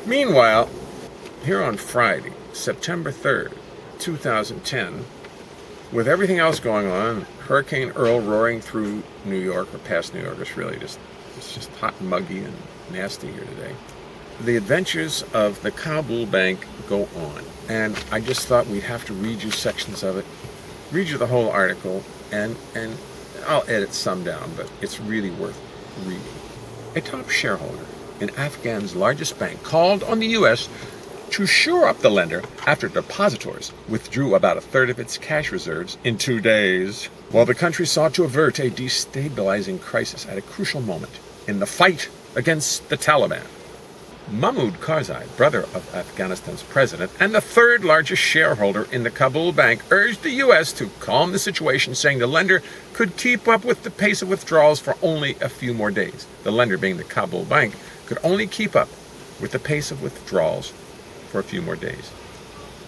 Meanwhile, here on Friday, September 3rd, 2010, with everything else going on, Hurricane Earl roaring through New York, or past New York, it's just hot and muggy and nasty here today. The adventures of the Kabul bank go on, and I just thought we'd have to read you sections of it, read you the whole article, and I'll edit some down, but it's really worth reading. A top shareholder in Afghan's largest bank called on the U.S. to shore up the lender after depositors withdrew about a third of its cash reserves in 2 days, while the country sought to avert a destabilizing crisis at a crucial moment in the fight against the Taliban. Mahmoud Karzai, brother of Afghanistan's president and the third largest shareholder in the Kabul bank, urged the U.S. to calm the situation, saying the lender could keep up with the pace of withdrawals for only a few more days. The lender, being the Kabul bank, could only keep up with the pace of withdrawals for a few more days.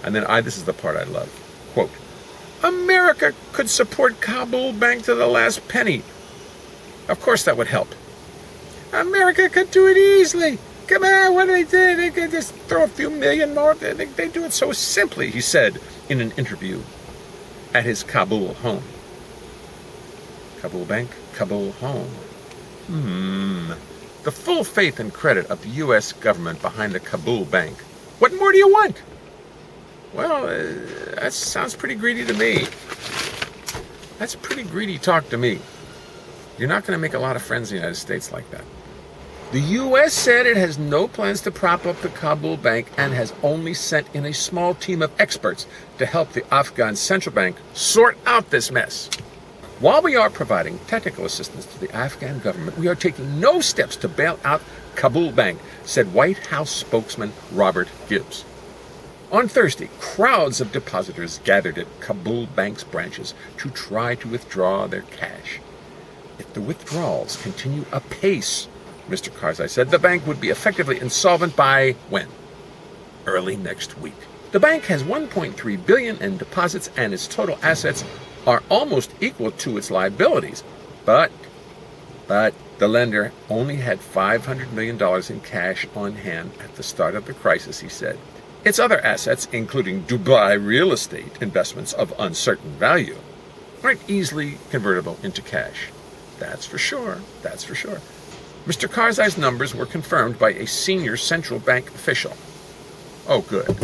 And then this is the part I love. Quote, America could support Kabul bank to the last penny. Of course that would help. America could do it easily. Come on, what do they do? They could just throw a few million more. They do it so simply, he said in an interview at his Kabul home. Kabul bank, Kabul home. The full faith and credit of the U.S. government behind the Kabul bank. What more do you want? Well, that sounds pretty greedy to me. That's pretty greedy talk to me. You're not going to make a lot of friends in the United States like that. The U.S. said it has no plans to prop up the Kabul bank and has only sent in a small team of experts to help the Afghan central bank sort out this mess. While we are providing technical assistance to the Afghan government, we are taking no steps to bail out Kabul bank, said White House spokesman Robert Gibbs. On Thursday, crowds of depositors gathered at Kabul bank's branches to try to withdraw their cash. If the withdrawals continue apace, Mr. Karzai said, the bank would be effectively insolvent by when? Early next week. The bank has $1.3 billion in deposits and its total assets are almost equal to its liabilities. But the lender only had $500 million in cash on hand at the start of the crisis, he said. Its other assets, including Dubai real estate investments of uncertain value, aren't easily convertible into cash. That's for sure. Mr. Karzai's numbers were confirmed by a senior central bank official. Oh, good.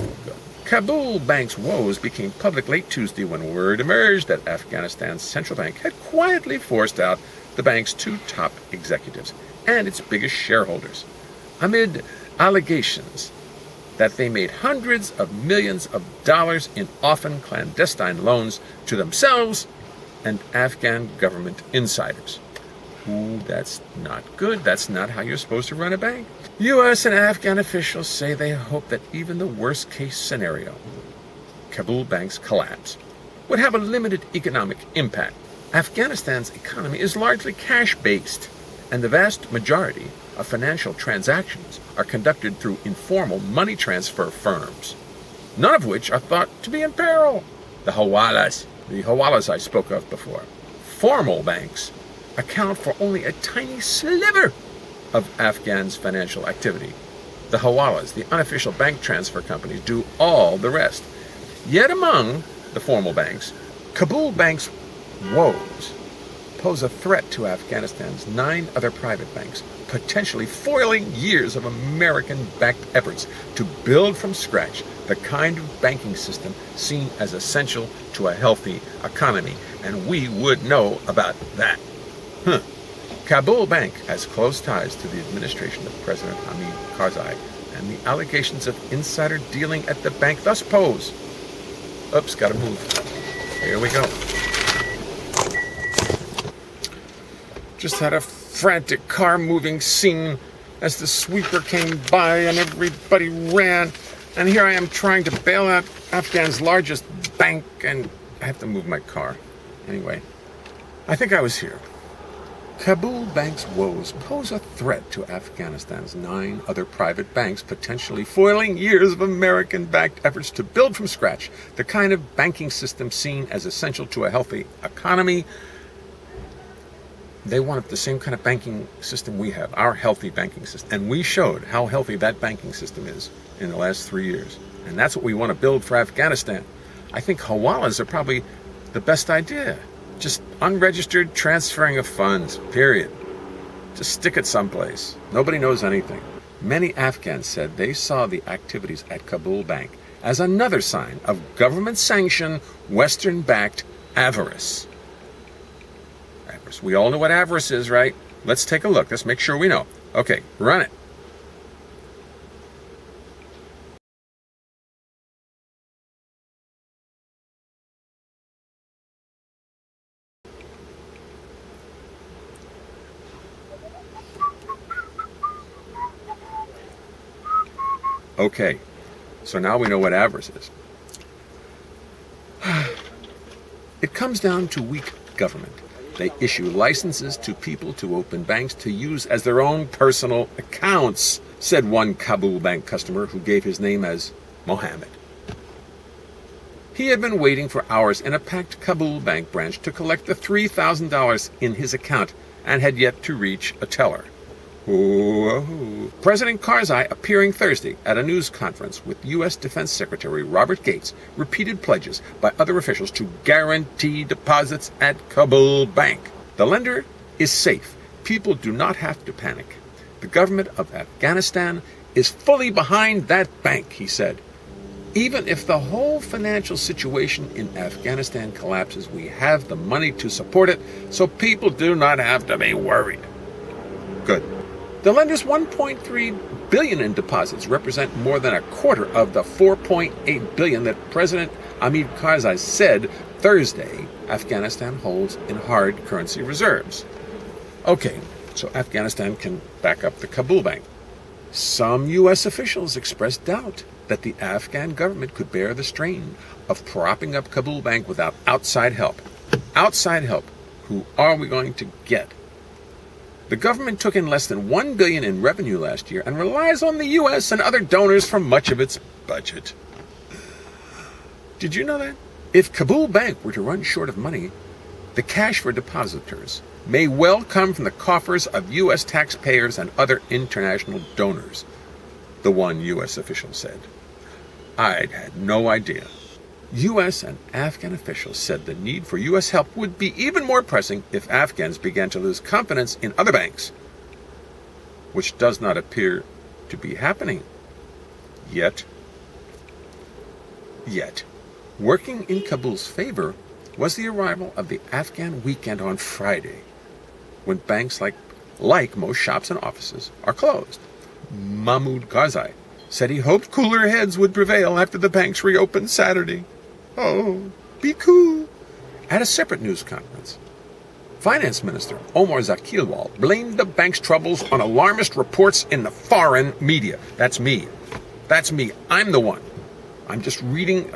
Kabul bank's woes became public late Tuesday when word emerged that Afghanistan's central bank had quietly forced out the bank's two top executives and its biggest shareholders, amid allegations that they made hundreds of millions of dollars in often clandestine loans to themselves and Afghan government insiders. Ooh, that's not good. That's not how you're supposed to run a bank. U.S. and Afghan officials say they hope that even the worst-case scenario, Kabul bank's collapse, would have a limited economic impact. Afghanistan's economy is largely cash-based, and the vast majority of financial transactions are conducted through informal money transfer firms, none of which are thought to be in peril. The hawalas I spoke of before. Formal banks account for only a tiny sliver of Afghan's financial activity. The hawalas, the unofficial bank transfer companies, do all the rest. Yet among the formal banks, Kabul bank's woes pose a threat to Afghanistan's 9 other private banks, potentially foiling years of American-backed efforts to build from scratch the kind of banking system seen as essential to a healthy economy. And we would know about that. Kabul Bank has close ties to the administration of President Hamid Karzai, and the allegations of insider dealing at the bank thus pose. Oops, gotta move. Here we go. Just had a frantic car-moving scene as the sweeper came by and everybody ran. And here I am trying to bail out Afghan's largest bank, and I have to move my car. Anyway, I think I was here. Kabul bank's woes pose a threat to Afghanistan's 9 other private banks, potentially foiling years of American-backed efforts to build from scratch the kind of banking system seen as essential to a healthy economy. They wanted the same kind of banking system we have, our healthy banking system. And we showed how healthy that banking system is in the last 3 years. And that's what we want to build for Afghanistan. I think hawalas are probably the best idea. Just unregistered transferring of funds, period. Just stick it someplace. Nobody knows anything. Many Afghans said they saw the activities at Kabul Bank as another sign of government-sanctioned, Western-backed avarice. Avarice. We all know what avarice is, right? Let's take a look. Let's make sure we know. Okay, run it. Okay, so now we know what avarice is. It comes down to weak government. They issue licenses to people to open banks to use as their own personal accounts, said one Kabul Bank customer who gave his name as Mohammed. He had been waiting for hours in a packed Kabul Bank branch to collect the $3,000 in his account and had yet to reach a teller. Whoa. President Karzai, appearing Thursday at a news conference with U.S. Defense Secretary Robert Gates, repeated pledges by other officials to guarantee deposits at Kabul Bank. The lender is safe. People do not have to panic. The government of Afghanistan is fully behind that bank, he said. Even if the whole financial situation in Afghanistan collapses, we have the money to support it, so people do not have to be worried. Good. The lender's $1.3 billion in deposits represent more than a quarter of the $4.8 billion that President Hamid Karzai said Thursday Afghanistan holds in hard currency reserves. Okay, so Afghanistan can back up the Kabul Bank. Some U.S. officials expressed doubt that the Afghan government could bear the strain of propping up Kabul Bank without outside help. Outside help. Who are we going to get? The government took in less than $1 billion in revenue last year and relies on the U.S. and other donors for much of its budget. Did you know that? If Kabul Bank were to run short of money, the cash for depositors may well come from the coffers of U.S. taxpayers and other international donors, the one U.S. official said. I'd had no idea. U.S. and Afghan officials said the need for U.S. help would be even more pressing if Afghans began to lose confidence in other banks, which does not appear to be happening yet. Working in Kabul's favor was the arrival of the Afghan weekend on Friday, when banks like most shops and offices are closed. Mahmoud Karzai said he hoped cooler heads would prevail after the banks reopened Saturday. Oh, be cool. At a separate news conference, Finance Minister Omar Zakilwal blamed the bank's troubles on alarmist reports in the foreign media. That's me. I'm the one. I'm reading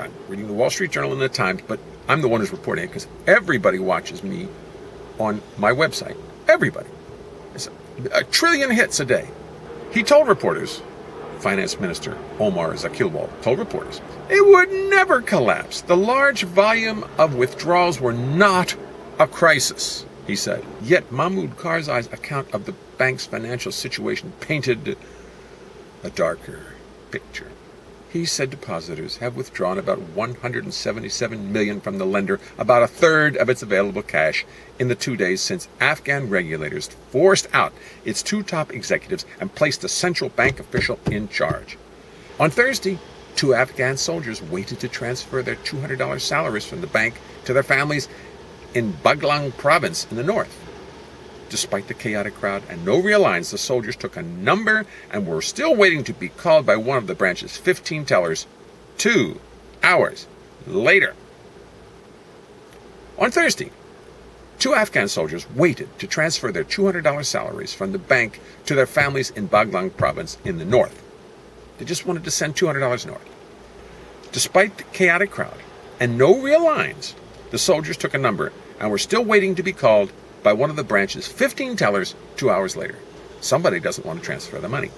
the Wall Street Journal and the Times, but I'm the one who's reporting it because everybody watches me on my website. Everybody. It's a trillion hits a day. He told reporters, Finance Minister Omar Zakilwal told reporters, it would never collapse. The large volume of withdrawals were not a crisis, he said. Yet Mahmoud Karzai's account of the bank's financial situation painted a darker picture. He said depositors have withdrawn about $177 million from the lender, about a third of its available cash, in the 2 days since Afghan regulators forced out its two top executives and placed a central bank official in charge. On Thursday, 2 Afghan soldiers waited to transfer their $200 salaries from the bank to their families in Baglang province in the north. Despite the chaotic crowd and no real lines, the soldiers took a number and were still waiting to be called by one of the branch's 15 tellers 2 hours later. On Thursday, 2 Afghan soldiers waited to transfer their $200 salaries from the bank to their families in Baglang province in the north. They just wanted to send $200 north. Despite the chaotic crowd and no real lines, the soldiers took a number and were still waiting to be called by one of the branch's 15 tellers 2 hours later. Somebody doesn't want to transfer the money.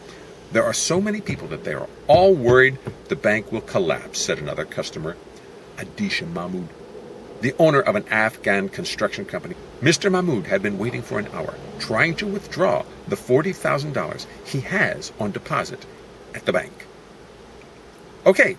There are so many people that they are all worried the bank will collapse, said another customer, Adisha Mahmoud. the owner of an Afghan construction company. Mr. Mahmoud had been waiting for an hour, trying to withdraw the $40,000 he has on deposit at the bank. Okay,